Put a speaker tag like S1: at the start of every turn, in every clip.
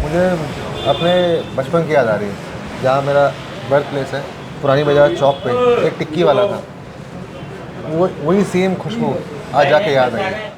S1: मुझे अपने बचपन की याद आ रही है, जहाँ मेरा बर्थ प्लेस है, पुरानी बाजार चौक पे एक टिक्की वाला था। वो वही सेम खुशबू आज जाके याद आई।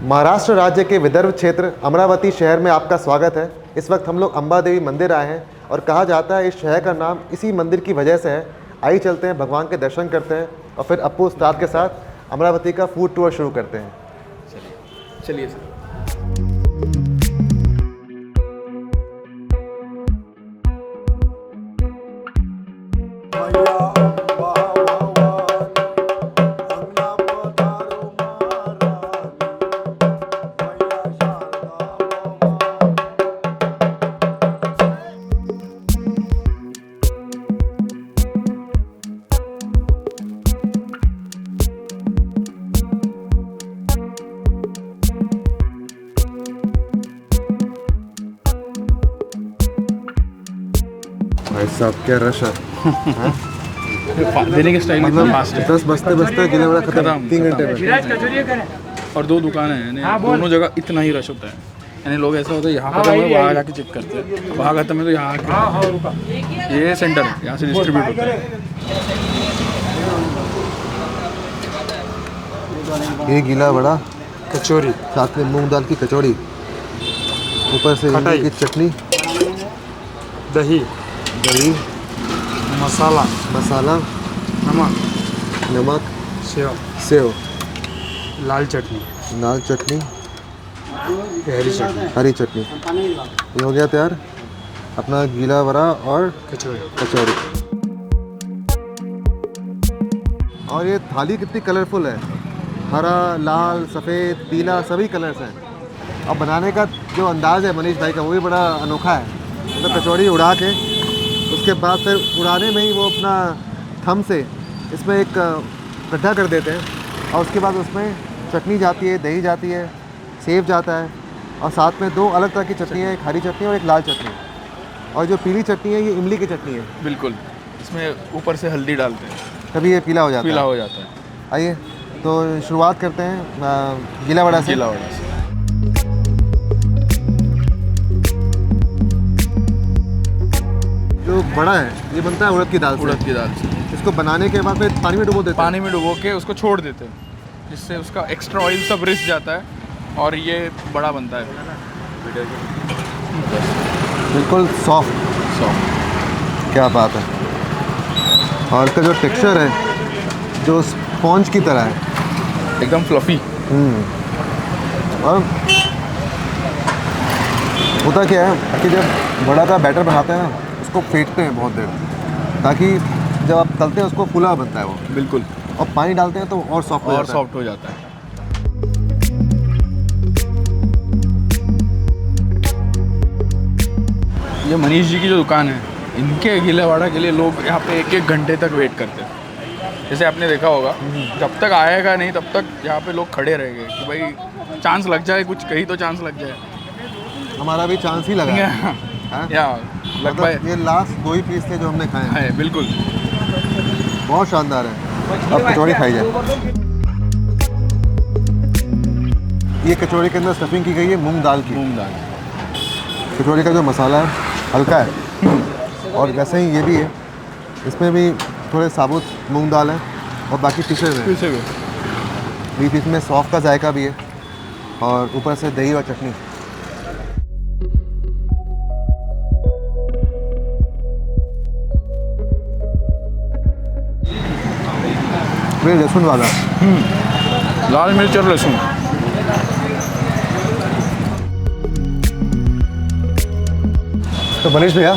S1: महाराष्ट्र राज्य के विदर्भ क्षेत्र अमरावती शहर में आपका स्वागत है। इस वक्त हम लोग अंबा देवी मंदिर आए हैं और कहा जाता है इस शहर का नाम इसी मंदिर की वजह से है। आइए चलते हैं, भगवान के दर्शन करते हैं और फिर अप्पू उस्ताद के साथ अमरावती का फूड टूर शुरू करते हैं।
S2: चलिए सर।
S1: भाई साहब क्या रश है।
S2: देने के स्टाइल
S1: मतलब
S2: फास्ट है।
S1: 10 बजते बजते गिले बड़ा खत्म 3 घंटे में।
S2: और 2 दुकानें हैं, यानी दोनों जगह इतना ही रश होता है। यानी लोग ऐसा होता है यहाँ खत्म है वहाँ जाके चेक करते हैं, वहाँ खत्म है तो यहाँ आके। ये सेंटर है, यहाँ से डिस्ट्रीब्यूट होता है।
S1: ये गीला बड़ा
S3: कचौरी,
S1: साथ में मूंग दाल की कचौड़ी, ऊपर से इमली की चटनी,
S3: दही, मसाला, नमक, सेव, लाल चटनी,
S1: हरी चटनी। ये हो गया तैयार अपना गीला बड़ा और कचौड़ी। और ये थाली कितनी कलरफुल है, हरा, लाल, सफ़ेद, पीला, सभी कलर्स हैं। अब बनाने का जो अंदाज़ है मनीष भाई का, वो भी बड़ा अनोखा है। तो कचौड़ी उड़ा के उसके बाद फिर उड़ाने में ही वो अपना थम से इसमें एक गड्ढा कर देते हैं और उसके बाद उसमें चटनी जाती है, दही जाती है, सेव जाता है और साथ में 2 अलग तरह की चटनी है, एक हरी चटनी और एक लाल चटनी। और जो पीली चटनी है ये इमली की चटनी है।
S2: बिल्कुल, इसमें ऊपर से हल्दी डालते हैं
S1: तभी ये पीला हो जाता
S2: है।
S1: आइए तो शुरुआत करते हैं गीला वड़ा से। जो बड़ा है ये बनता है उड़द की दाल से। इसको बनाने के बाद फिर पानी में डुबो देते हैं।
S2: पानी में डुबो के उसको छोड़ देते हैं, जिससे उसका एक्स्ट्रा ऑयल सब रिस जाता है और ये बड़ा बनता है।
S1: बिल्कुल सॉफ्ट। क्या बात है। और इसका जो टेक्सचर है जो स्पॉन्ज की तरह है,
S2: एकदम फ्लफी।
S1: और होता क्या है कि जब बड़ा का बैटर बनाते हैं ना, उसको फेंटते हैं बहुत देर, ताकि जब आप तलते हैं उसको फूला बनता है वो।
S2: बिल्कुल।
S1: और पानी डालते हैं तो और सॉफ्ट
S2: हो जाता है। ये मनीष जी की जो दुकान है, इनके गीले वड़ा के लिए लोग यहाँ पे 1-1 घंटे तक वेट करते हैं। जैसे आपने देखा होगा, जब तक आएगा नहीं तब तक यहाँ पे लोग खड़े रहेंगे कि भाई चांस लग जाए, कुछ कहीं तो चांस लग जाए।
S1: हमारा भी चांस ही लगा है। मतलब ये लास्ट 2 ही पीस थे जो हमने खाए हैं।
S2: बिल्कुल,
S1: बहुत शानदार है। अब कचौड़ी खाई जाए। ये कचौड़ी के अंदर स्टफिंग की गई है मूंग दाल की। कचौड़ी का जो मसाला है हल्का है और वैसे ही ये भी है, इसमें भी थोड़े साबुत मूंग दाल है और बाकी पीसे हुए बीच बीच में सौंफ का जायका भी है और ऊपर से दही और चटनी। फिर लहसुन वाला,
S2: लाल मिर्च और लहसुन।
S1: तो मनीष भैया,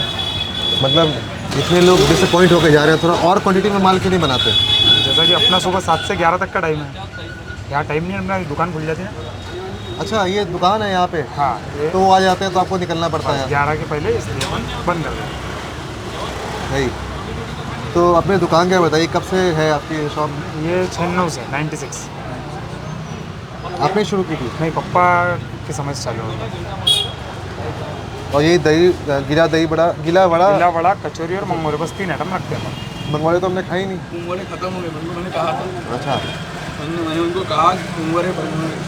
S1: मतलब इतने लोग डिसअपॉइंट होकर जा रहे हैं, थोड़ा और क्वांटिटी में माल क्यों नहीं बनाते?
S3: जैसा कि अपना सुबह 7 से 11 तक का टाइम है, यहाँ टाइम नहीं है, अपना दुकान खुल जाती है।
S1: अच्छा, ये दुकान है यहाँ पे?
S3: हाँ।
S1: तो वो आ जाते हैं तो आपको निकलना पड़ता है
S3: 11 के पहले, इसलिए अपन बंद कर दें।
S1: भाई तो अपने दुकान का बताइए, कब से है आपकी शॉप?
S3: ये 96 से 96
S1: आपने शुरू की थी?
S3: नहीं, पप्पा के समय से चालू होता।
S1: और ये दही, गीला दही बड़ा, गीला वड़ा
S3: गीला वड़ा, कचौरी और मंगोरे, बस 3 आइटम रखते हैं।
S1: मंगवाड़े तो हमने खाई नहीं।
S2: कुंवरे खत्म हो गए, मैंने कहा था।
S1: अच्छा,
S2: मैंने उनको कहा कि कुंवरे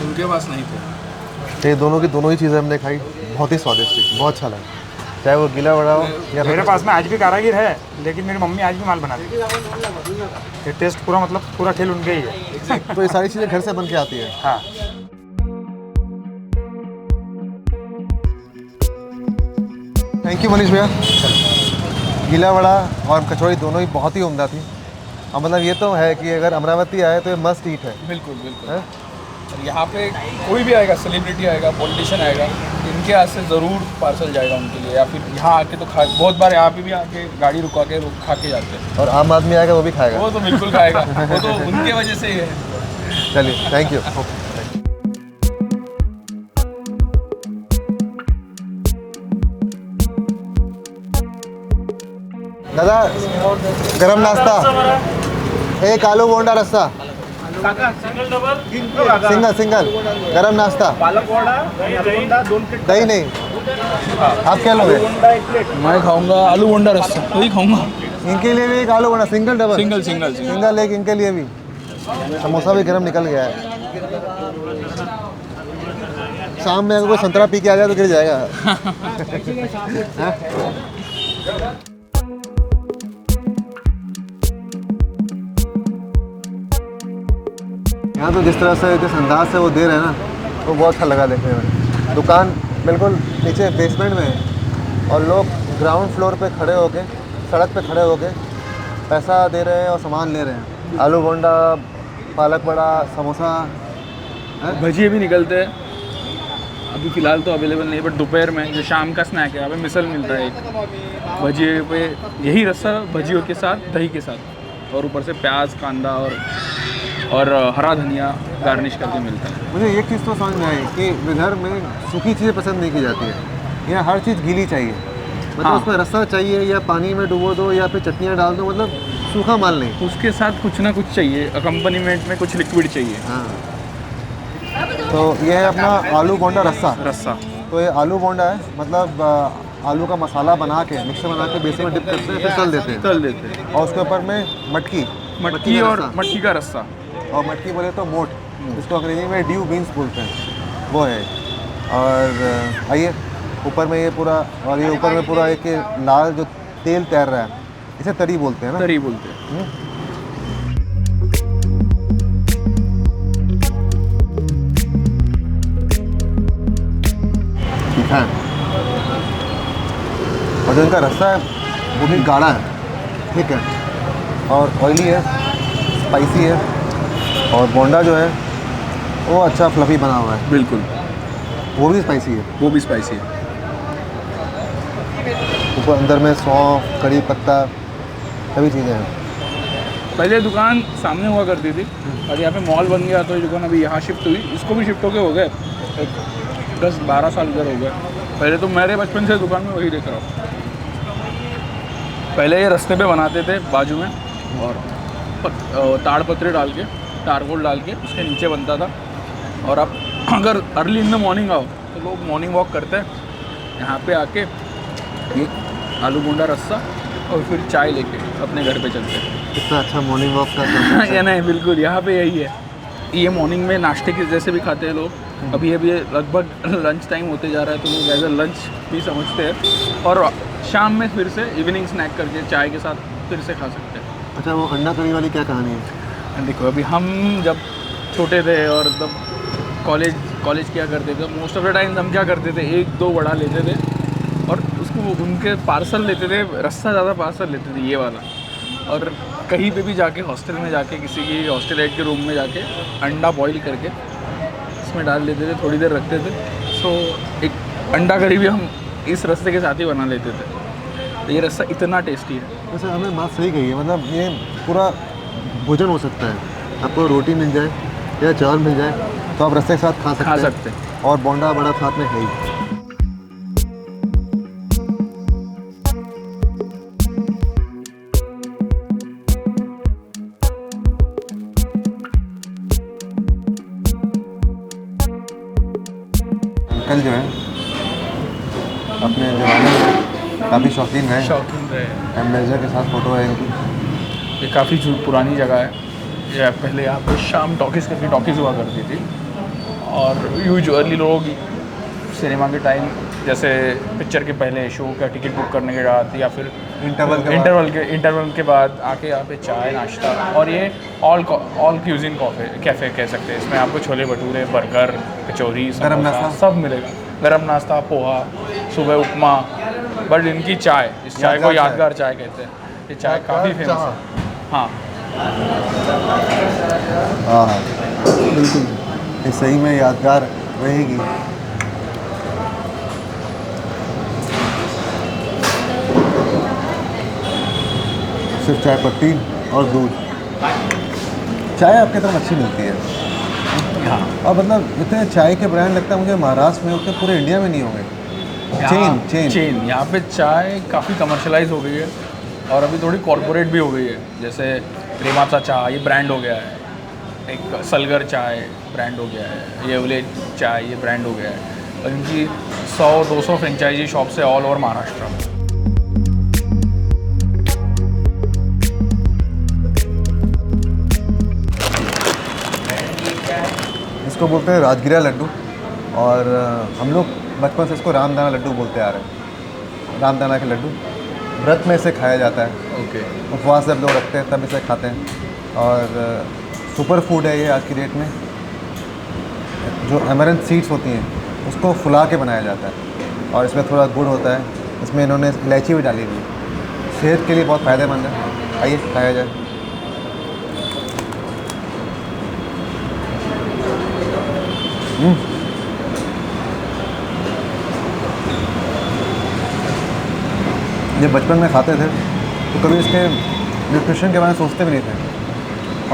S2: उनके पास नहीं थे।
S1: तो ये दोनों ही चीज़ें हमने खाई, बहुत ही स्वादिष्ट थी, बहुत अच्छा लगा, चाहे वो गीला वड़ा हो या
S3: मेरे पास में आज भी कारागिर है, लेकिन मेरी मम्मी आज भी माल बनाती है। ये टेस्ट पूरा मतलब पूरा खेल उनके ही है।
S1: तो ये सारी चीज़ें घर से बन के आती है।
S3: हाँ,
S1: थैंक यू मनीष भैया। गीला वड़ा और कचौड़ी दोनों ही बहुत ही उम्दा थी। और मतलब ये तो है कि अगर अमरावती आए तो ये मस्ट ईट है।
S2: बिल्कुल बिल्कुल।
S1: हैं?
S2: और यहाँ पे कोई भी आएगा, सेलिब्रिटी आएगा, पॉलिटिशियन आएगा, इनके हाथ से ज़रूर पार्सल जाएगा उनके लिए, या फिर यहाँ आके तो खा, बहुत बार यहाँ पे भी आके गाड़ी रुका के खा के जाते हैं।
S1: और आम आदमी आएगा वो भी खाएगा।
S2: वो तो बिल्कुल खाएगा, वो तो उनके वजह से ही है।
S1: चलिए, थैंक यू। दादा, गरम नाश्ता, एक आलू बोंडा रस्सा, सिंगल गरम नाश्ता, दही नहीं। आप क्या लोगे?
S2: मैं खाऊंगा आलू बोंडा रस्सा, वही खाऊंगा।
S1: इनके लिए भी एक आलू बोंडा, सिंगल डबल?
S2: सिंगल।
S1: सिंगल एक इनके लिए भी। समोसा भी गरम निकल गया है। शाम में अगर कोई संतरा पी के आ जाए तो गिर जाएगा। हाँ? यहाँ तो जिस तरह से, जिस अंदाज से वो दे रहे हैं ना, वो बहुत अच्छा लगा देखने में। दुकान बिल्कुल नीचे बेसमेंट में है और लोग ग्राउंड फ्लोर पे खड़े होके, सड़क पे खड़े होके पैसा दे रहे हैं और सामान ले रहे हैं। आलू बोंडा, पालक बड़ा, समोसा,
S2: भजिए भी निकलते हैं। अभी फ़िलहाल तो अवेलेबल नहीं है, बट दोपहर में जो शाम का स्नैक है, यहाँ पे मिसल मिलता है एक भजिए पे, यही रस्सा भजियों के साथ, दही के साथ, और ऊपर से प्याज, कांदा और हरा धनिया गार्निश करके मिलता है।
S1: मुझे एक चीज़ तो समझ में आई कि विदर्भ में सूखी चीज़ें पसंद नहीं की जाती है। यहाँ हर चीज़ गीली चाहिए, मतलब
S2: हाँ।
S1: उसमें रस्सा चाहिए या पानी में डुबो दो या फिर चटनियाँ डाल दो, मतलब सूखा माल नहीं।
S2: उसके साथ कुछ ना कुछ चाहिए, अकम्पनीमेंट में कुछ लिक्विड चाहिए।
S1: हाँ, तो ये है अपना आलू बोंडा रस्सा। तो ये आलू बोंडा है, मतलब आलू का मसाला बना के, मिक्सर बना के बेसन में डिप करते हैं, फिर तल देते हैं। और उसके ऊपर में मटकी
S2: और मटकी का रस्सा,
S1: और मटकी बोले तो मोट, इसको अंग्रेजी में ड्यू बीन्स बोलते हैं, वो है। और आइए ऊपर में ये पूरा, और ये ऊपर में पूरा एक लाल जो तेल तैर रहा है, इसे तरी बोलते हैं ना?
S2: तरी बोलते हैं।
S1: तीखा है और जो इनका रस्सा है वो भी गाढ़ा है, ठीक है, और ऑयली है, स्पाइसी है। और बोंडा जो है वो अच्छा फ्लफी बना हुआ है,
S2: बिल्कुल,
S1: वो भी स्पाइसी है। ऊपर अंदर में सौंफ, कड़ी पत्ता, सभी चीज़ें हैं।
S2: पहले दुकान सामने हुआ करती थी और यहाँ पे मॉल बन गया, तो ये दुकान अभी यहाँ शिफ्ट हुई, इसको भी शिफ्ट होके हो गए 10-12 साल इधर हो गए। पहले तो मेरे बचपन से दुकान में वही देख रहा हूँ। पहले ये रास्ते पे बनाते थे बाजू में, और ताड़पत्री डाल के, टारकोल डाल के उसके नीचे बनता था। और अब अगर अर्ली इन द मॉर्निंग आओ तो लोग मॉर्निंग वॉक करते हैं, यहाँ पे आके ये आलू बोंडा रस्सा और फिर चाय लेके अपने घर पे चलते हैं।
S1: कितना अच्छा मॉर्निंग वॉक का
S2: या नहीं, बिल्कुल यहाँ पे यही है। ये मॉर्निंग में नाश्ते के जैसे भी खाते हैं लोग। अभी लगभग लंच टाइम होते जा रहा है, तो लोग एज अ लंच भी समझते हैं, और शाम में फिर से इवनिंग स्नैक करके चाय के साथ फिर से खा सकते हैं।
S1: अच्छा, वो अंडा करी वाली क्या कहानी है?
S2: देखो, अभी हम जब छोटे थे और तब कॉलेज किया करते थे, मोस्ट ऑफ द टाइम हम क्या करते थे, 1-2 वड़ा लेते थे और उसको उनके पार्सल लेते थे, रस्सा ज़्यादा पार्सल लेते थे ये वाला। और कहीं पे भी जाके, हॉस्टल में जाके, किसी की हॉस्टल के रूम में जाके अंडा बॉईल करके इसमें डाल देते थे, थोड़ी देर रखते थे। सो एक अंडा करी भी हम इस रस्से के साथ ही बना लेते थे। तो ये रस्सा इतना टेस्टी है।
S1: वैसे हमने बात सही कही है, मतलब ये पूरा भोजन हो सकता है। आपको रोटी मिल जाए या चावल मिल जाए तो आप रस्से के साथ खा सकते हैं। और बोंडा बड़ा साथ में है ही। अंकल जो हैं अपने जमाने में काफ़ी शौकीन रहे,
S2: शौकीन रहे।
S1: एम्बेसडर के साथ फ़ोटो है इनकी।
S2: ये काफ़ी पुरानी जगह है। ये पहले यहाँ पे शाम टॉकीज़ करके टॉकीज़ हुआ करती थी, और यूजुअली लोग सिनेमा के टाइम जैसे पिक्चर के पहले शो का टिकट बुक करने के बाद या फिर इंटरवल के बाद आके यहाँ पे चाय नाश्ता, और ये ऑल क्यूजिन कैफ़े कह सकते हैं। इसमें आपको छोले भटूरे, बर्गर, कचौरी,
S1: गरम
S2: समोसा
S1: नाश्ता
S2: सब मिलेगा। गरम नाश्ता, पोहा, सुबह उपमा। बट इनकी चाय, इस चाय को यादगार चाय कहते हैं। ये चाय काफ़ी फेमस है। हाँ
S1: हाँ बिल्कुल, ये सही में यादगार रहेगी। सिर्फ चाय पत्ती और दूध। चाय आपके तरफ अच्छी मिलती है।
S2: हाँ,
S1: और मतलब इतने चाय के ब्रांड लगता है मुझे महाराष्ट्र में उतने पूरे इंडिया में नहीं होंगे।
S2: चेन यहाँ पे चाय काफ़ी कमर्शलाइज हो गई है, और अभी थोड़ी कॉरपोरेट भी हो गई है। जैसे रेमाचा चाय ये ब्रांड हो गया है, एक सलगर चाय ब्रांड हो गया है, ये वाले चाय ये ब्रांड हो गया है। और इनकी 100-200 फ्रेंचाइजी शॉप से ऑल ओवर महाराष्ट्र।
S1: इसको बोलते हैं राजगिरा लड्डू, और हम लोग बचपन से इसको रामदाना लड्डू बोलते आ रहे हैं। रामदाना के लड्डू व्रत में इसे खाया जाता है।
S2: ओके।
S1: उपवास जब लोग रखते हैं तब इसे खाते हैं, और सुपर फूड है ये आज की डेट में। जो एमरंथ सीड्स होती हैं उसको फुला के बनाया जाता है, और इसमें थोड़ा गुड़ होता है। इसमें इन्होंने इलायची भी डाली हुई है। सेहत के लिए बहुत फ़ायदेमंद है। आइए खाया जाए। जब बचपन में खाते थे तो कभी इसके न्यूट्रिशन के बारे में सोचते भी नहीं थे,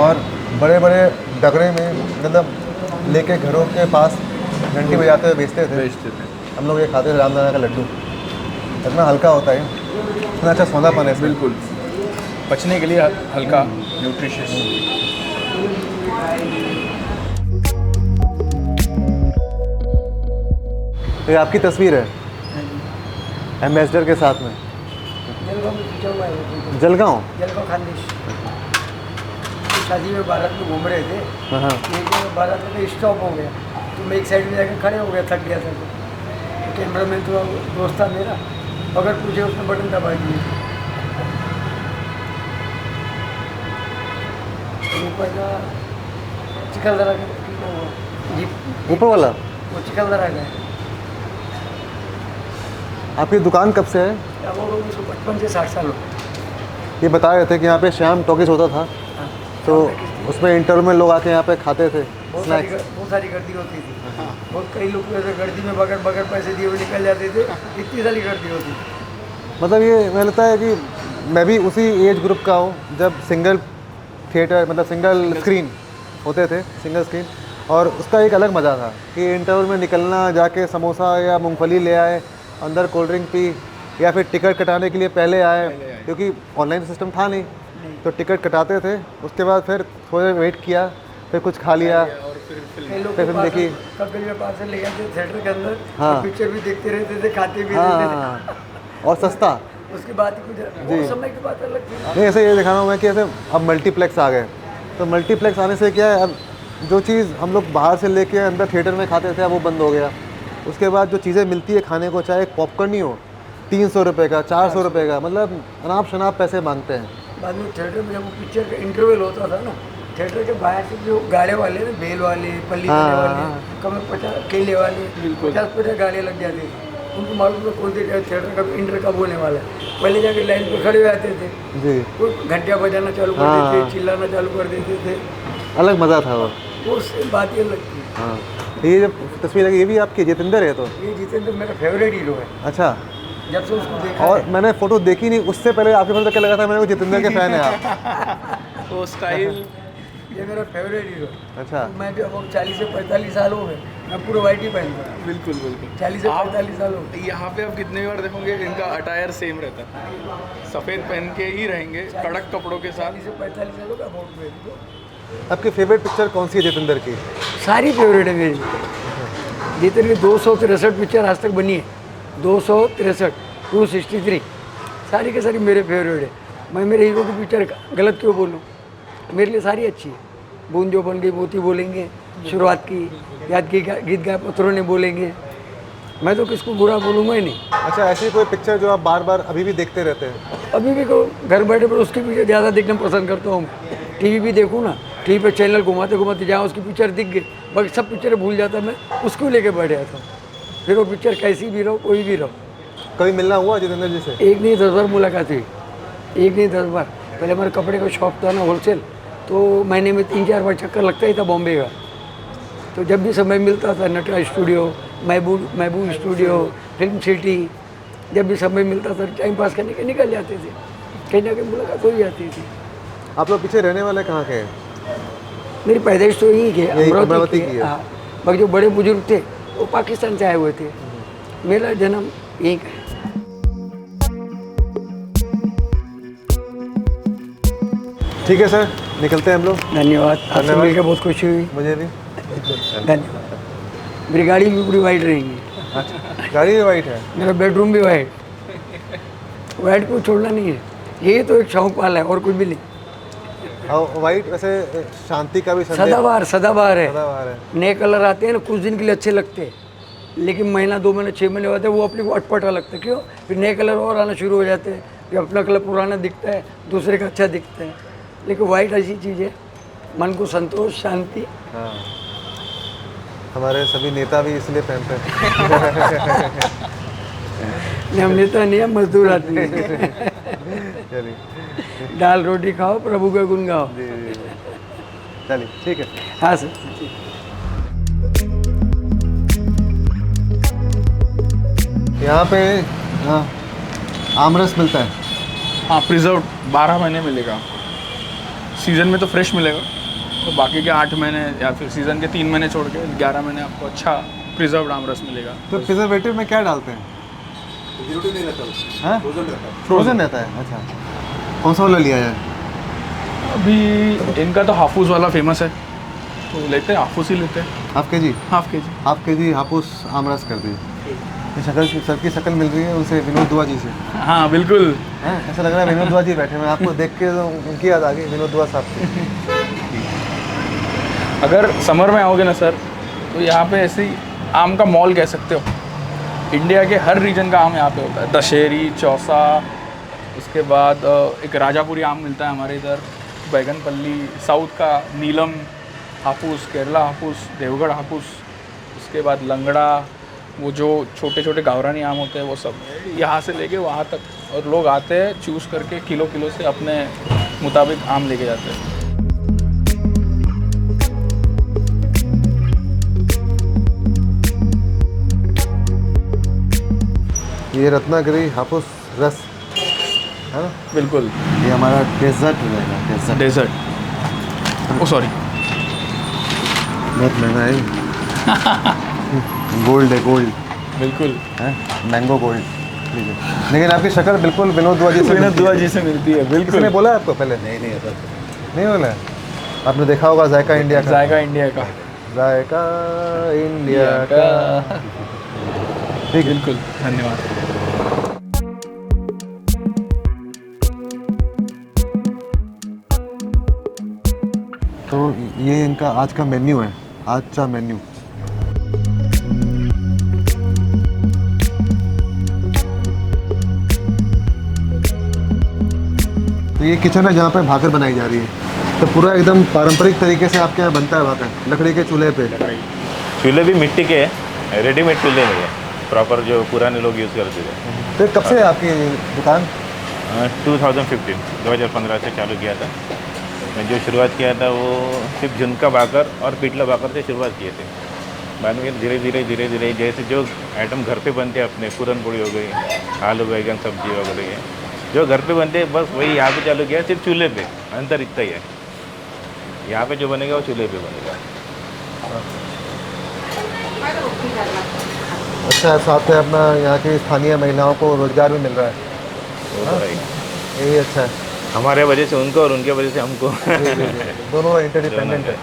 S1: और बड़े बड़े डगरे में मतलब लेके घरों के पास घंटी बजाते हुए बेचते थे। हम लोग ये खाते थे रामदाना का लड्डू। इतना हल्का होता है, इतना अच्छा सौंधापन है इसमें।
S2: बिल्कुल, पचने के लिए हल्का, न्यूट्रिशियस।
S1: ये आपकी तस्वीर है एम्बेसडर के साथ में। जलगांव
S4: खानदेश। शादी में बारात में घूम रहे थे,
S1: हाँ
S4: एक बारात में स्टॉप हो गया, तो मैं एक साइड में जाकर खड़े हो गया, थक गया था। तो कैमरा मैन तो दोस्त था मेरा, अगर पूछे उसने बटन दबा दिए। ऊपर का चिखलदरा का जी,
S1: ऊपर वाला
S4: वो चिखलदरा का है।
S1: आपकी दुकान कब से है?
S4: अब वो उसको 55 से 60 साल हो गए।
S1: ये बता रहे थे कि यहाँ पे शाम टॉकीज होता था,
S4: हाँ,
S1: तो उसमें इंटरवल में लोग आके यहाँ पे खाते थे
S4: बहुत
S1: स्नैक्स।
S4: सारी गर्दी होती थी। बहुत कई लोग तो ऐसे गर्दी में बगैर बगैर पैसे दिए हुए निकल जाते थे, इतनी सारी गर्दी होती थी।
S1: मतलब ये मुझे लगता है कि मैं भी उसी एज ग्रुप का हूँ जब सिंगल थिएटर मतलब सिंगल स्क्रीन होते थे, सिंगल स्क्रीन। और उसका एक अलग मज़ा था कि इंटरवल में निकलना, जाके समोसा या मूंगफली ले आए, अंदर कोल्ड ड्रिंक पी, या फिर टिकट कटाने के लिए पहले आए, क्योंकि ऑनलाइन सिस्टम था नहीं, तो टिकट कटाते थे। उसके बाद फिर थोड़ा वेट किया, फिर कुछ खा लिया,
S4: कई लोग
S1: फिर फिल्म देखी।
S4: कभी में पार्सल ले जाते थिएटर के अंदर,
S1: हाँ।
S4: पिक्चर भी देखते रहते थे, खाते भी रहते थे।
S1: हाँ, और सस्ता।
S4: उसके बाद ही कुछ वो समय की बात अलग थी।
S1: नहीं, ऐसे ये दिखा रहा हूँ मैं कि ऐसे अब मल्टीप्लेक्स आ गए, तो मल्टीप्लेक्स आने से क्या है, अब जो चीज़ हम लोग बाहर से लेके अंदर थिएटर में खाते थे अब वो बंद हो गया। उसके बाद जो चीज़ें मिलती है खाने को, चाहे एक पॉपकॉर्न ही हो 300 रुपये का, 400 रुपये का, मतलब अनाप शनाप पैसे मांगते हैं।
S4: बाद में थिएटर में जब वो पिक्चर का इंटरवल होता था ना, थिएटर के बाहर से जो गाड़े वाले ना, बेल वाले, पल्ली वाले वाले, कम 50 केले वाले, 50 गाड़ियाँ लग जाती थी। उनको मालूम था कौन से थिएटर का इंटर कब होने वाला है। पहले जाके लाइन पर खड़े हुए आते थे,
S1: जी,
S4: वो घंटियाँ बजाना चालू कर देते थे, चिल्लाना चालू कर देते थे।
S1: अलग मज़ा था वो।
S4: उससे बात ही अलग थी।
S1: हाँ, ये जब तस्वीर लगी, ये भी आपकी जितेंद्र है तो?
S4: ये जितेंद्र मेरा फेवरेट हीरो है,
S1: अच्छा।
S4: जब से उसको देखा
S1: और
S4: है।
S1: मैंने फ़ोटो देखी नहीं, उससे पहले आपके फोटो क्या लगा था, मैंने वो जितेंद्र के फ़ैन है आप।
S2: वो स्टाइल।
S4: ये मेरा फेवरेट हीरो है।
S1: अच्छा।
S4: मैं भी अब 40 से 45 साल हो गए, मैं पूरा वाइट ही पहनता हूँ।
S2: बिल्कुल बिल्कुल।
S4: 40 से 45 साल हो गए।
S2: यहाँ पे आप कितने बार देखोगे इनका अटायर सेम रहता है, सफ़ेद पहन के ही रहेंगे, कड़क कपड़ों के साथ।
S4: 40 से 45 साल हो गए अबाउट में तो।
S1: आपकी फेवरेट पिक्चर कौन सी है जितेंद्र की?
S4: सारी फेवरेट है मेरी। लिटरली 263 पिक्चर आज तक बनी है, 263, 263 सारी के सारी मेरे फेवरेट है। मैं मेरे हीरो की पिक्चर गलत क्यों बोलूँ, मेरे लिए सारी अच्छी है। बूंद जो बन गई मोती बोलेंगे, शुरुआत की याद की गीत गाए पत्थरों ने बोलेंगे, मैं तो किसको बुरा बोलूँगा ही नहीं।
S1: अच्छा, ऐसी कोई पिक्चर जो आप बार बार अभी भी देखते रहते हैं?
S4: अभी भी घर बैठे पर उसकी पिक्चर ज़्यादा देखना पसंद करता हूँ। टीवी भी देखूँ ना, टीवी पे चैनल घुमाते घुमाते जहाँ उसकी पिक्चर दिख गई, बाकी सब पिक्चरें भूल जाता मैं, उसको लेके बैठ जाता हूँ। फिर वो पिक्चर कैसी भी रहो, कोई भी रहो।
S1: कभी मिलना हुआ जितेंद्र जी से?
S4: एक नहीं 10 बार मुलाकात हुई, एक नहीं 10 बार। पहले हमारे कपड़े का शॉप था ना होलसेल, तो महीने में 3-4 बार चक्कर लगता ही था बॉम्बे का। तो जब भी समय मिलता था, नटराज स्टूडियो, महबूब स्टूडियो, फिल्म सिटी, जब भी समय मिलता था टाइम पास करने के निकल जाते थे, कहीं ना कहीं मुलाकात हो ही जाती थी।
S1: आप लोग पीछे रहने वाले कहाँ के हैं?
S4: मेरी पैदाइश तो यही के
S1: अमरावती की है।
S4: हाँ, बाकी जो बड़े बुजुर्ग थे वो पाकिस्तान से आए हुए थे, मेरा जन्म यहीं का है।
S1: ठीक है सर, निकलते हैं हम लोग।
S4: धन्यवाद, आपसे मिलकर बहुत खुशी हुई।
S1: मुझे भी।
S4: धन्यवाद। मेरी गाड़ी भी पूरी वाइट रहेंगी।
S1: अच्छा, गाड़ी भी वाइट है?
S4: मेरा बेडरूम भी वाइट, वाइट को छोड़ना नहीं है, यही तो एक शौक वाला है और कुछ भी नहीं।
S1: और वाइट वैसे शांति का भी संदेश,
S4: सदाबहार
S1: सदाबहार
S4: है।
S1: है।
S4: नए कलर आते हैं ना, कुछ दिन के लिए अच्छे लगते हैं, लेकिन महीना 2 महीने 6 महीने होते हैं वो अपने को अटपटा लगता है। क्यों? फिर नए कलर और आना शुरू हो जाते हैं, फिर अपना कलर पुराना दिखता है, दूसरे का अच्छा दिखता है। लेकिन वाइट ऐसी चीज़ है, मन को संतोष, शांति।
S1: हाँ, हमारे सभी नेता भी इसलिए पहनते हैं।
S4: नहीं, हम नेता नहीं, हम मजदूर आदमी हैं।
S1: चलिए,
S4: दाल रोटी खाओ, प्रभु का गुण गाओ।
S1: जी जी, चलिए ठीक है।
S4: हाँ सर।
S1: यहाँ पे हाँ, आमरस मिलता है।
S2: हाँ, प्रिजर्व 12 महीने मिलेगा। सीज़न में तो फ्रेश मिलेगा, तो बाकी के 8 महीने या फिर सीज़न के 3 महीने छोड़ के 11 महीने आपको अच्छा प्रिजर्व्ड आमरस मिलेगा।
S1: तो प्रिजर्वेटिव में क्या डालते हैं? हाँ? फ्रोजन रहता है। अच्छा, कौन सा वाला लिया है?
S2: अभी इनका तो हाफूस वाला फेमस है, तो लेते हैं हाफूस ही लेते हैं।
S1: हाफ के जी? हाफ के जी हाफूस आमरस कर दीजिए। सर की शक्ल मिल रही है उनसे, विनोद दुआ जी से।
S2: हाँ बिल्कुल।
S1: हाँ, ऐसा लग रहा है विनोद दुआ जी बैठे हैं, आपको देख के तो उनकी याद आ गई, विनोद दुआ साहब की।
S2: अगर समर में आओगे ना सर, तो यहाँ पे ऐसे ही आम का मॉल कह सकते हो। इंडिया के हर रीजन का आम यहाँ पे होता है। दशहरी, चौसा, उसके बाद एक राजापुरी आम मिलता है हमारे इधर, बैगनपल्ली, साउथ का नीलम हाफूस, केरला हाफूस, देवगढ़ हाफूस, उसके बाद लंगड़ा, वो जो छोटे छोटे गावरानी आम होते हैं वो सब यहाँ से लेके वहाँ तक, और लोग आते हैं चूज़ करके किलो से अपने मुताबिक आम लेके जाते हैं।
S1: ये रत्नागिरी हाफूस रस है ना?
S2: बिल्कुल।
S1: ये हमारा डेजर्ट रहेगा।
S2: डेजर्ट, ओ सॉरी,
S1: बहुत महंगा है। गोल्ड है, गोल्ड।
S2: बिल्कुल
S1: है, मैंगो गोल्ड लीजिए। लेकिन आपकी शक्ल बिल्कुल विनोद दुआ जी से
S2: विनोद दुआ जी से मिलती है। बिल्कुल।
S1: किसने बोला आपको पहले? नहीं बोला है? आपने देखा होगा जायका इंडिया का।
S2: जायका इंडिया का।
S1: जायका इंडिया का। ठीक,
S2: बिल्कुल, धन्यवाद।
S1: तो ये इनका आज का मेन्यू है, आज का मेन्यू। तो ये किचन है जहाँ पे भाकर बनाई जा रही है। तो पूरा एकदम पारंपरिक तरीके से आपके यहाँ बनता है भाकर, लकड़ी के चूल्हे पे।
S5: चूल्हे भी मिट्टी के हैं, रेडीमेड चूल्हे नहीं है, प्रॉपर जो पुराने लोग यूज़ करते थे।
S1: तो कब से है आपकी दुकान?
S5: 2015 से चालू किया था। मैं जो शुरुआत किया था वो सिर्फ झुनका भाकर और पिटला भाकर से शुरुआत किए थे। बाद में धीरे धीरे जैसे जो आइटम घर पे बनते हैं अपने, पूरन पूड़ी हो गई, आलू बैगन सब्जी वगैरह है, जो घर पे बनते हैं बस वही यहाँ पे चालू किया, सिर्फ चूल्हे पे। अंतर इतना ही है, यहाँ पे जो बनेगा वो चूल्हे पे बनेगा।
S1: अच्छा, साथ में अपना यहाँ की स्थानीय महिलाओं को रोजगार भी मिल रहा है,
S5: वो तो है ही।
S1: यही अच्छा है।
S5: हमारे वजह से उनको और उनके वजह से हमको।
S1: दोनों इंटरडिपेंडेंट है।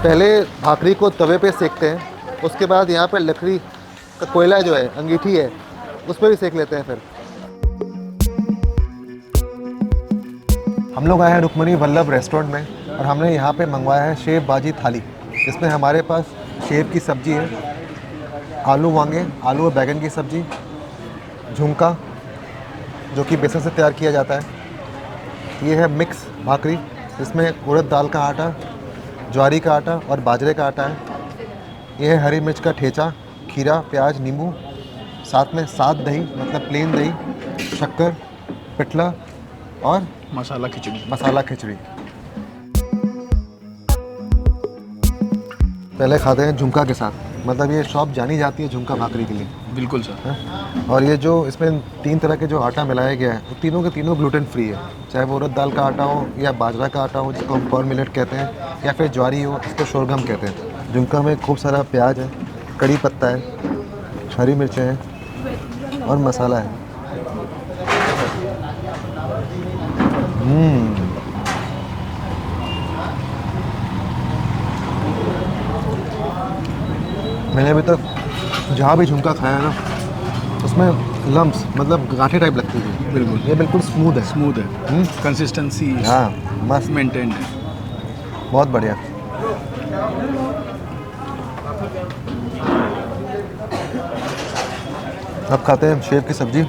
S1: पहले भाकरी को तवे पे सेकते हैं, उसके बाद यहाँ पे लकड़ी का कोयला जो है, अंगीठी है, उस पर भी सेक लेते हैं। फिर हम लोग आए हैं रुक्मणी वल्लभ रेस्टोरेंट में और हमने यहाँ पे मंगवाया है शेव भाजी थाली। इसमें हमारे पास शेव की सब्ज़ी है, आलू वांगे, आलू और बैगन की सब्ज़ी, झुमका जो कि बेसन से तैयार किया जाता है, ये है मिक्स भाकरी जिसमें उड़द दाल का आटा, ज्वारी का आटा और बाजरे का आटा है, ये है हरी मिर्च का ठेचा, खीरा, प्याज, नींबू, साथ में सात दही मतलब प्लेन दही, शक्कर, पिठला और
S2: मसाला खिचड़ी।
S1: मसाला खिचड़ी। पहले खाते हैं झुमका के साथ, मतलब ये शॉप जानी जाती है झुमका भाकरी के लिए।
S2: बिल्कुल सर।
S1: हाँ? और ये जो इसमें 3 तरह के जो आटा मिलाया गया है वो तीनों के तीनों ग्लूटेन फ्री है, चाहे वो उड़द दाल का आटा हो या बाजरा का आटा हो जिसको हम कॉर्न मिलेट कहते हैं, या फिर ज्वारी हो इसको शोरगम कहते हैं। झुमका में खूब सारा प्याज है, कड़ी पत्ता है, हरी मिर्चें हैं और मसाला है। मैंने अभी तक जहाँ भी झुमका खाया है ना उसमें लम्स मतलब गांठें टाइप लगती थी।
S2: बिल्कुल,
S1: ये बिल्कुल स्मूथ है।
S2: स्मूथ है, कंसिस्टेंसी
S1: हाँ मस्त,
S2: मेंटेन है।
S1: बहुत बढ़िया। अब खाते हैं शेव की सब्जी।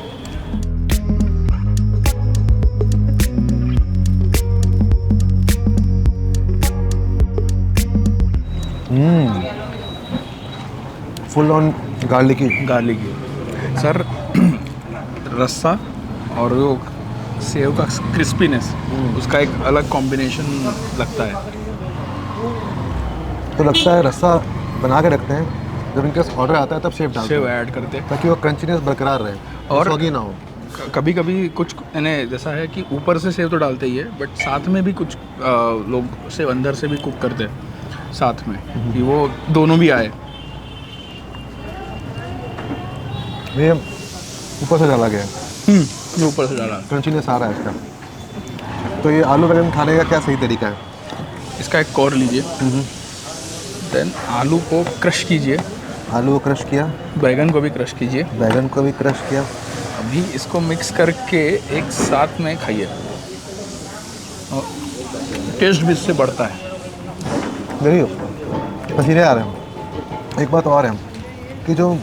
S1: Full on garlicky.
S2: सर रस्सा और वो सेव का क्रिस्पीनेस, उसका एक अलग कॉम्बिनेशन लगता है।
S1: तो लगता है रस्सा बना के रखते हैं, जब इनके पास ऑर्डर आता है तब शेव डालते
S2: सेव
S1: हैं
S2: ऐड करते हैं।
S1: ताकि वो क्रंचीनेस बरकरार रहे और सॉगी ना हो।
S2: कभी कभी कुछ यानी जैसा है कि ऊपर से सेव तो डालते ही है, बट साथ में भी कुछ लोग सेव अंदर से भी कुक करते हैं साथ में, कि वो दोनों भी आए।
S1: ये ऊपर से डाला गया है,
S2: ये ऊपर से डाला।
S1: क्रंचीनेस आ रहा है इसका। तो ये आलू बैंगन खाने का क्या सही तरीका है?
S2: इसका एक कोर लीजिए, देन आलू को क्रश कीजिए,
S1: आलू को क्रश किया,
S2: बैगन को भी क्रश कीजिए,
S1: बैगन को भी क्रश किया,
S2: अभी इसको मिक्स करके एक साथ में खाइए, और टेस्ट भी इससे बढ़ता है।
S1: देखिए पसीने आ रहे हैं। एक बात और है कि जो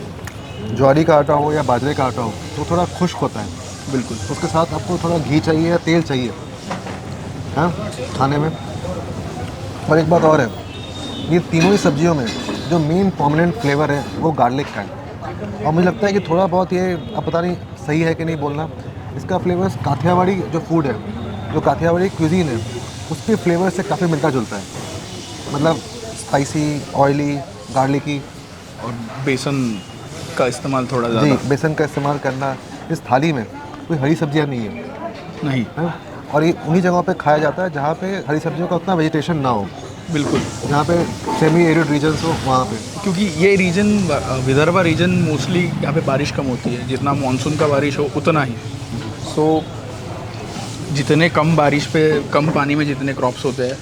S1: ज्वारी का आटा हो या बाजरे का आटा हो तो थोड़ा खुश्क होता है।
S2: बिल्कुल।
S1: उसके साथ आपको थोड़ा घी चाहिए या तेल चाहिए, हाँ, खाने में। और एक बात और है, ये तीनों ही सब्जियों में जो मेन प्रोमिनेंट फ्लेवर है वो गार्लिक का है। और मुझे लगता है कि थोड़ा बहुत ये, अब पता नहीं सही है कि नहीं बोलना, इसका फ्लेवर काठियावाड़ी जो फूड है, जो काठियावाड़ी क्यूजीन है, उसके फ्लेवर से काफ़ी मिलता जुलता है। मतलब स्पाइसी, ऑयली, गार्लिकी।
S2: और बेसन का इस्तेमाल थोड़ा
S1: जी,
S2: ज़्यादा।
S1: बेसन का इस्तेमाल करना। इस थाली में कोई हरी सब्जियां नहीं है,
S2: नहीं,
S1: है? और ये उन्हीं जगहों पे खाया जाता है जहाँ पे हरी सब्जियों का उतना वेजिटेशन ना हो,
S2: बिल्कुल।
S1: जहाँ पे सेमी एरिड रीजन्स हो वहाँ पे।
S2: क्योंकि ये रीजन, विदर्भा रीजन, मोस्टली यहाँ पे बारिश कम होती है, जितना मानसून का बारिश हो उतना ही। सो जितने कम बारिश पे कम पानी में जितने क्रॉप्स होते हैं,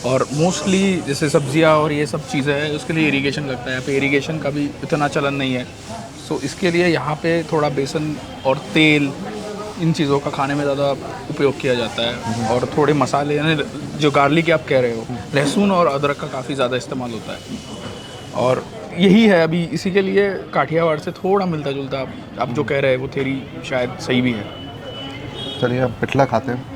S2: और मोस्टली जैसे सब्जियाँ और ये सब चीज़ें हैं, उसके लिए इरिगेशन लगता है। यहाँ पे इरिगेशन का भी इतना चलन नहीं है, सो इसके लिए यहाँ पे थोड़ा बेसन और तेल, इन चीज़ों का खाने में ज़्यादा उपयोग किया जाता है। और थोड़े मसाले, यानी जो गार्लिक आप कह रहे हो, लहसुन और अदरक का काफ़ी ज़्यादा इस्तेमाल होता है। और यही है अभी, इसी के लिए काठियावाड़ से थोड़ा मिलता जुलता आप जो कह रहे हैं वो थेरी शायद सही भी है।
S1: चलिए अब पिठला खाते हैं।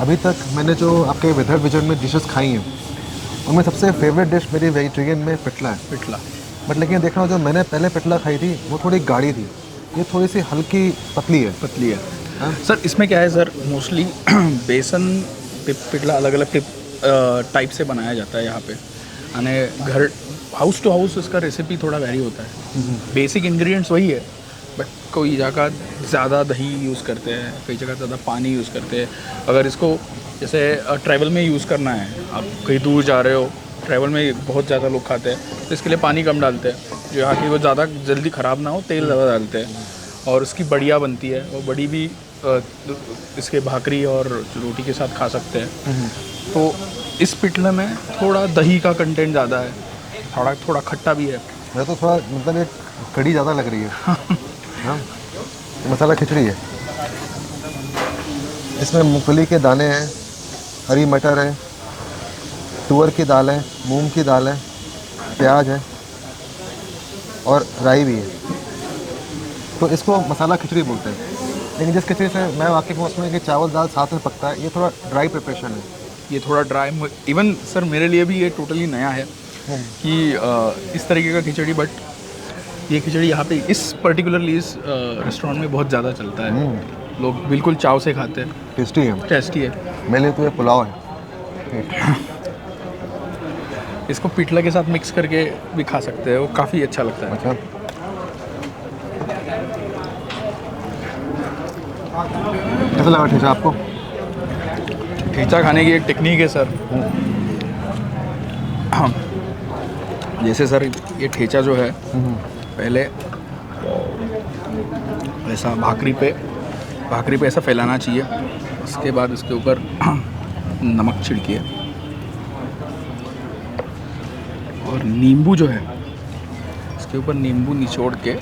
S1: अभी तक मैंने जो आपके विदर्भ विजन में डिशेस खाई हैं उनमें सबसे फेवरेट डिश मेरी वेजिटेरियन में पिठला है।
S2: पिठला।
S1: बट लेकिन देख रहा हूँ जो मैंने पहले पिठला खाई थी वो थोड़ी गाढ़ी थी, ये थोड़ी सी हल्की पतली है।
S2: पतली है।
S1: हाँ?
S2: सर इसमें क्या है सर, मोस्टली बेसन पिठला अलग अलग टाइप से बनाया जाता है यहाँ पे। यानी घर हाउस टू हाउस इसका रेसिपी थोड़ा वेरी होता है। बेसिक इंग्रेडिएंट्स वही है, बट कोई जगह ज़्यादा दही यूज़ करते हैं, कई जगह ज़्यादा पानी यूज़ करते हैं। अगर इसको जैसे ट्रैवल में यूज़ करना है, आप कहीं दूर जा रहे हो, ट्रैवल में बहुत ज़्यादा लोग खाते हैं, तो इसके लिए पानी कम डालते हैं, जो यहाँ की वो ज़्यादा जल्दी ख़राब ना हो, तेल ज़्यादा डालते हैं। और उसकी बढ़िया बनती है। वो बड़ी भी इसके भाकरी और रोटी के साथ खा सकते हैं। तो इस पिटले में थोड़ा दही का कंटेंट ज़्यादा है, थोड़ा खट्टा भी है।
S1: मैं तो थोड़ा मतलब ये कड़ी ज़्यादा लग रही है। हाँ, ये मसाला खिचड़ी है। इसमें मूंगफली के दाने हैं, हरी मटर है, तुअर की दाल है, मूंग की दाल है, प्याज है और राई भी है। तो इसको मसाला खिचड़ी बोलते हैं। लेकिन जिस खिचड़ी से मैं वाकिफ़ हूँ उसमें कि चावल दाल साथ में पकता है, ये थोड़ा ड्राई प्रिपरेशन है।
S2: ये थोड़ा ड्राई, इवन सर मेरे लिए भी ये टोटली नया है कि इस तरीके का खिचड़ी। बट ये खिचड़ी यहाँ पे इस पर्टिकुलरली इस रेस्टोरेंट में बहुत ज़्यादा चलता है। लोग बिल्कुल चाव से खाते हैं।
S1: टेस्टी है।
S2: टेस्टी है।
S1: मेरे लिए तो ये पुलाव है।
S2: इसको पिटला के साथ मिक्स करके भी खा सकते हैं, वो काफ़ी अच्छा लगता है।
S1: अच्छा, कैसा लगा ठेचा आपको?
S2: ठेचा खाने की एक टेक्निक है सर। हाँ, जैसे सर ये ठेचा जो है पहले ऐसा भाकरी पे ऐसा फैलाना चाहिए। उसके बाद उसके ऊपर नमक छिड़किए और नींबू जो है इसके ऊपर नींबू निचोड़ के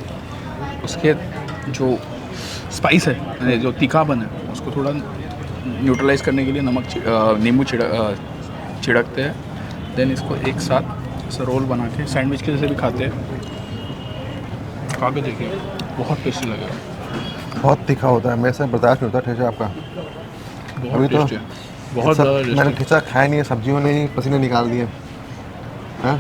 S2: उसके जो स्पाइस है यानी जो तीखापन है उसको थोड़ा न्यूट्रलाइज करने के लिए नींबू छिड़कते हैं। देन इसको एक साथ ऐसा रोल बना के सैंडविच के जैसे भी खाते हैं। खा के देखिए, बहुत टेस्टी लगेगा।
S1: बहुत तीखा होता है, मेरे से बर्दाश्त नहीं होता ठेचा आपका।
S2: बहुत
S1: अभी तो
S2: टेस्टी है, बहुत ज़्यादा
S1: मैंने
S2: टेस्टी।
S1: ठेचा खाया नहीं है, सब्जियों ने ही पसीने निकाल दिए हैं।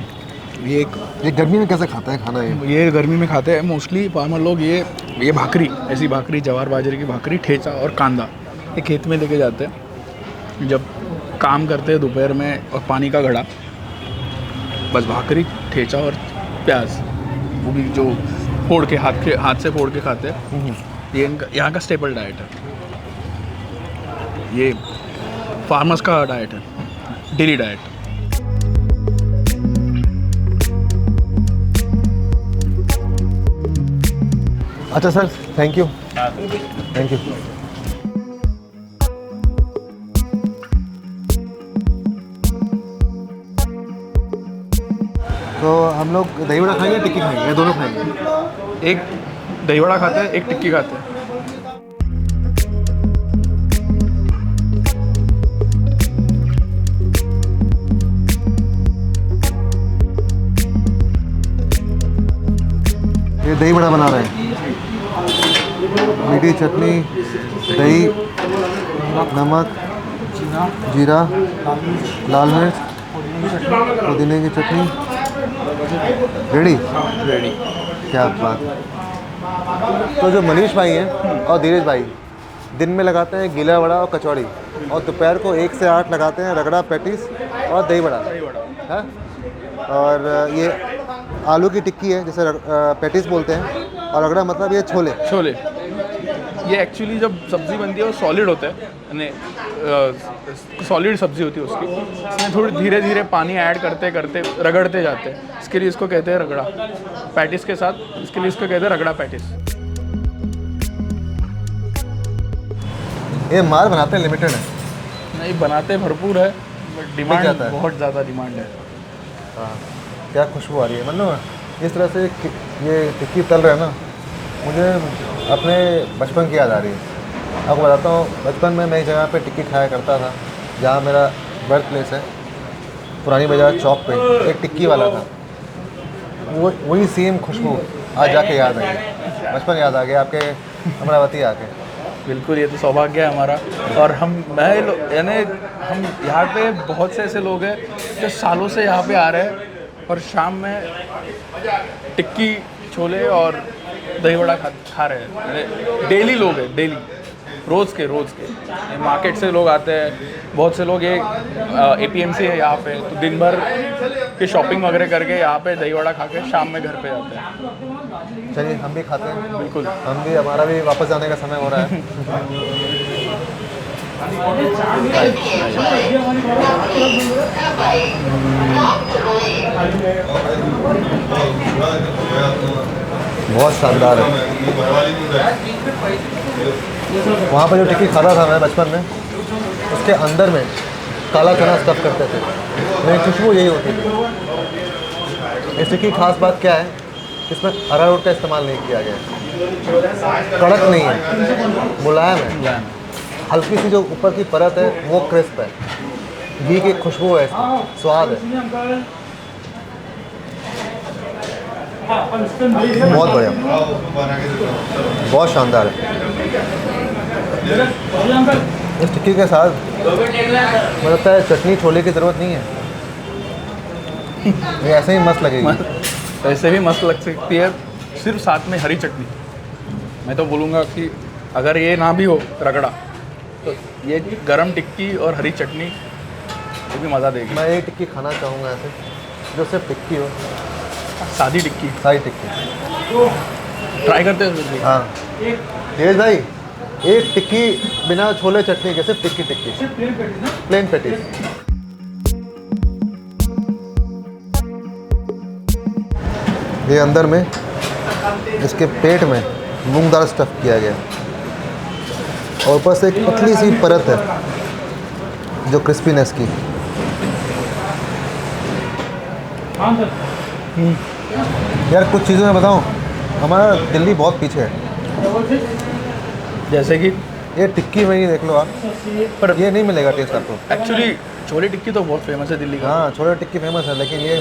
S2: ये
S1: गर्मी में कैसे खाता है खाना ये?
S2: गर्मी में खाते हैं मोस्टली फार्मर लोग। ये भाकरी, ऐसी भाकरी, जवार बाजरे की भाकरी, ठेचा और कांदा ये खेत में लेके जाते हैं जब काम करते हैं दोपहर में और पानी का घड़ा। बस भाकरी, ठेचा और प्याज, वो भी जो फोड़ के हाथ से फोड़ के खाते हैं। ये इनका यहाँ का स्टेपल डाइट है। ये फार्मर्स का डाइट है, डेली डाइट।
S1: अच्छा sir, thank you. Thank you. तो हम लोग दही बड़ा खाएंगे, टिक्की खाएंगे या दोनों खाएंगे?
S2: एक दही वड़ा खाते हैं, एक टिक्की खाते हैं।
S1: ये दही बड़ा बना रहे हैं। मीठी चटनी, दही, नमक, जीरा, लाल मिर्च, पुदीने की चटनी, रेडी। क्या बात है। तो जो मनीष भाई हैं और धीरज भाई दिन में लगाते हैं गीला वड़ा और कचौड़ी, और दोपहर को 1 से 8 लगाते हैं रगड़ा, पैटीज और दही बड़ा है। और ये आलू की टिक्की है जिसे पैटीज बोलते हैं, और रगड़ा मतलब ये छोले।
S2: ये एक्चुअली जब सब्ज़ी बनती है वो सॉलिड होता है, यानी सॉलिड सब्ज़ी होती है उसकी। इसमें थोड़ी धीरे धीरे पानी ऐड करते करते रगड़ते जाते हैं, इसके लिए इसको कहते हैं रगड़ा। पैटिस के साथ इसके लिए इसको कहते हैं रगड़ा पैटिस।
S1: ये माल बनाते हैं लिमिटेड है?
S2: नहीं, बनाते भरपूर है, बट डिमांड
S1: जाता है।
S2: बहुत ज़्यादा डिमांड है।
S1: हाँ, क्या खुशबू आ रही है। मतलब इस तरह से ये टिक्की तल रहा है ना, मुझे अपने बचपन की याद आ रही है। आपको बताता हूँ, बचपन में मैं एक जगह पे टिक्की खाया करता था जहाँ मेरा बर्थ प्लेस है, पुरानी बाजार चौक पे एक टिक्की वाला था। वही सेम खुशबू आज जाके याद आई, बचपन याद आ गया आपके अमरावती आके।
S2: बिल्कुल, ये तो सौभाग्य है हमारा। और यानी हम यहाँ पे बहुत से ऐसे लोग हैं जो सालों से यहाँ पे आ रहे हैं और शाम में टिक्की, छोले और दही बड़ा खा रहे हैं। डेली लोग हैं, डेली, रोज़ के मार्केट से लोग आते हैं। बहुत से लोग ये APMC है यहाँ पे, तो दिन भर की शॉपिंग वगैरह करके यहाँ पे दही बड़ा खा के शाम में घर पे जाते हैं।
S1: चलिए हम भी खाते हैं।
S2: बिल्कुल,
S1: हमारा भी वापस जाने का समय हो रहा है। बहुत शानदार है। वहाँ पर जो टिक्की खाता था मैं बचपन में, उसके अंदर में काला चना स्टफ करते थे, मेरी खुशबू यही होती थी। इस टिक्की की खास बात क्या है, इसमें अरारोट का इस्तेमाल नहीं किया गया है, कड़क नहीं है, मुलायम है, हल्की सी जो ऊपर की परत है वो क्रिस्प है, घी की खुशबू है, इसमें स्वाद है, बहुत बढ़िया, बहुत शानदार है। इस टिक्की के साथ मुझे लगता है चटनी छोले की ज़रूरत नहीं है, ये ऐसे ही मस्त लगेगी।
S2: ऐसे भी मस्त लग सकती है, सिर्फ साथ में हरी चटनी। मैं तो बोलूँगा कि अगर ये ना भी हो रगड़ा, तो ये गरम टिक्की और हरी चटनी ये भी मज़ा देगी।
S1: मैं ये टिक्की खाना चाहूँगा ऐसे, जो सिर्फ टिक्की हो,
S2: सादी टिक्की
S1: सारी टिक्की।
S2: ट्राई करते हैं।
S1: हाँ तेज भाई, एक टिक्की बिना छोले चटनी के, सिर्फ टिक्की टिक्की, प्लेन पेटीज। ये अंदर में इसके पेट में मूंग दाल स्टफ किया गया और ऊपर से एक पतली सी परत है जो क्रिस्पीनेस की। यार कुछ चीज़ें मैं बताऊँ, हमारा दिल्ली बहुत पीछे है।
S2: जैसे कि
S1: ये टिक्की में ही देख लो आप, पर ये नहीं मिलेगा टेस्ट आपको।
S2: एक्चुअली छोले टिक्की तो बहुत फेमस है दिल्ली का।
S1: हाँ छोले टिक्की फेमस है, लेकिन ये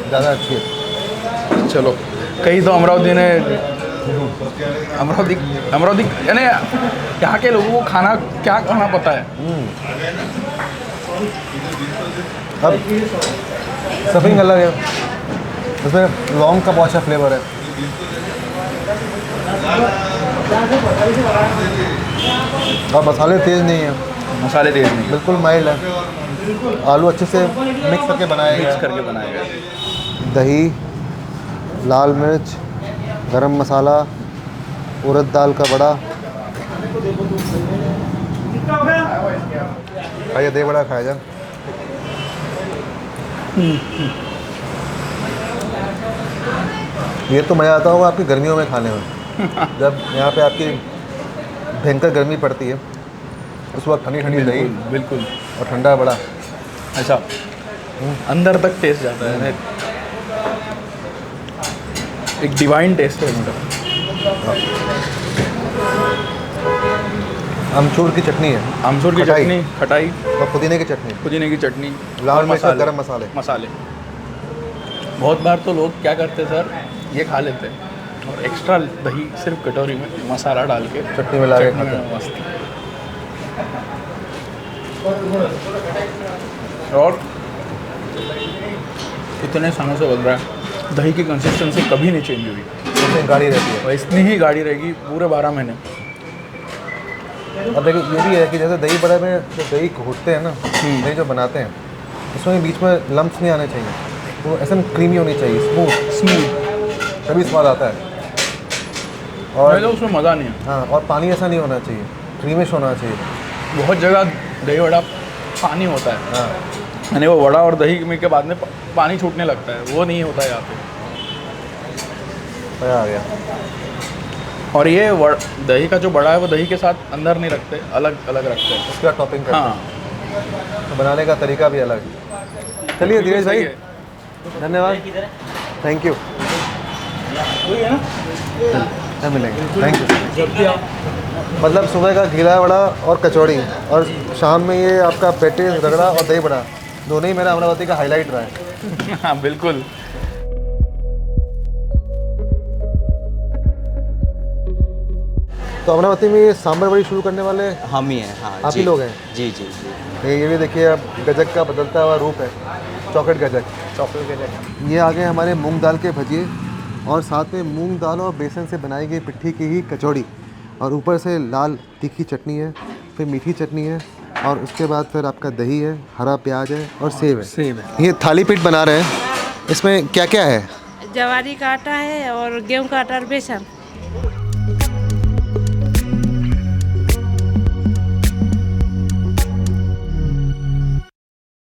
S1: ज़्यादा अच्छी है।
S2: चलो, कहीं तो अमरावती ने अमरावती यानी यहाँ के लोगों को खाना क्या खाना पता है।
S1: अब स्टफिंग अलग है, उसमें लौंग का बहुत अच्छा फ्लेवर है, और मसाले तेज़ नहीं है,
S2: मसाले तेज नहीं,
S1: बिल्कुल माइल्ड है। आलू अच्छे से मिक्स करके बनाया गया
S2: मिक्स
S1: है।
S2: करके बनाया गया।
S1: दही, लाल मिर्च, गरम मसाला, उड़द दाल का बड़ा। खाइए, दही बड़ा खाया जाए। ये तो मज़ा आता होगा आपकी गर्मियों में खाने में, जब यहाँ पे आपकी भयंकर गर्मी पड़ती है, उस वक्त ठंडी ठंडी दही
S2: बिल्कुल
S1: और ठंडा बड़ा,
S2: ऐसा अंदर तक टेस्ट जाता है। एक डिवाइन टेस्ट है इसका।
S1: अमचूर की चटनी है,
S2: आमचूर की
S1: खटाई।
S2: चटनी, खटाई,
S1: और पुदीने की चटनी,
S2: पुदीने की चटनी,
S1: लाल
S2: और
S1: मिर्च और गरम मसाले।
S2: मसाले। बहुत बार तो लोग क्या करते हैं सर, ये खा लेते हैं और एक्स्ट्रा दही सिर्फ कटोरी में मसाला डाल के
S1: चटनी मिला के
S2: चटनी
S1: खाते
S2: में
S1: हैं।
S2: मस्त। और इतने सालों से बन रहा है, दही की कंसिस्टेंसी कभी नहीं चेंज हुई,
S1: इसमें गाढ़ी रहती है।
S2: और इतनी ही गाढ़ी रहेगी पूरे 12 महीने।
S1: और देखिए ये भी है कि जैसे दही बड़े में जो दही घोटते हैं ना, दही जो बनाते हैं, उसमें बीच में लम्प्स नहीं आने चाहिए, वो ऐसे क्रीमी होनी चाहिए, स्मूथ, तभी स्वाद आता है।
S2: और तो
S1: और
S2: उसमें मज़ा नहीं है।
S1: हाँ, और पानी ऐसा नहीं होना चाहिए, क्रीमिश होना चाहिए।
S2: बहुत जगह दही वड़ा पानी होता है,
S1: हाँ,
S2: यानी वो वड़ा और दही में के बाद में पानी छूटने लगता है, वो नहीं होता है यहाँ पे।
S1: मज़ा आ गया।
S2: और ये दही का जो बड़ा है वो दही के साथ अंदर नहीं रखते, अलग अलग रखते हैं।
S1: उसका टॉपिंग करते
S2: हाँ,
S1: हैं, तो बनाने का तरीका भी अलग है। चलिए धीरेज भाई,
S2: सही है।
S1: धन्यवाद, थैंक यू। फिर मिलेंगे, थैंक यू। मतलब सुबह का गीला वड़ा और कचौड़ी, और शाम में ये आपका पेटीज, रगड़ा और दही बड़ा, दोनों ही मेरा अमरावती का हाईलाइट रहा है।
S2: हाँ बिल्कुल।
S1: तो अमरावती में ये सांभर बड़ी शुरू करने वाले
S6: हम ही हैं। हाँ
S1: आप
S6: जी।
S1: ही लोग हैं?
S6: जी जी जी।
S1: ये भी देखिए, अब गजक का बदलता हुआ रूप है, चॉकलेट गजक।
S2: चॉकलेट गजक।
S1: ये आ गए हमारे मूंग दाल के भजिए, और साथ में मूंग दाल और बेसन से बनाई गई पिट्ठी की ही कचौड़ी, और ऊपर से लाल तीखी चटनी है, फिर मीठी चटनी है, और उसके बाद फिर आपका दही है, हरा प्याज है और सेब है।
S2: सेब है।
S1: ये थाली पीठ बना रहे हैं, इसमें क्या क्या है?
S7: जवारी का आटा है और गेहूं का आटा और बेसन।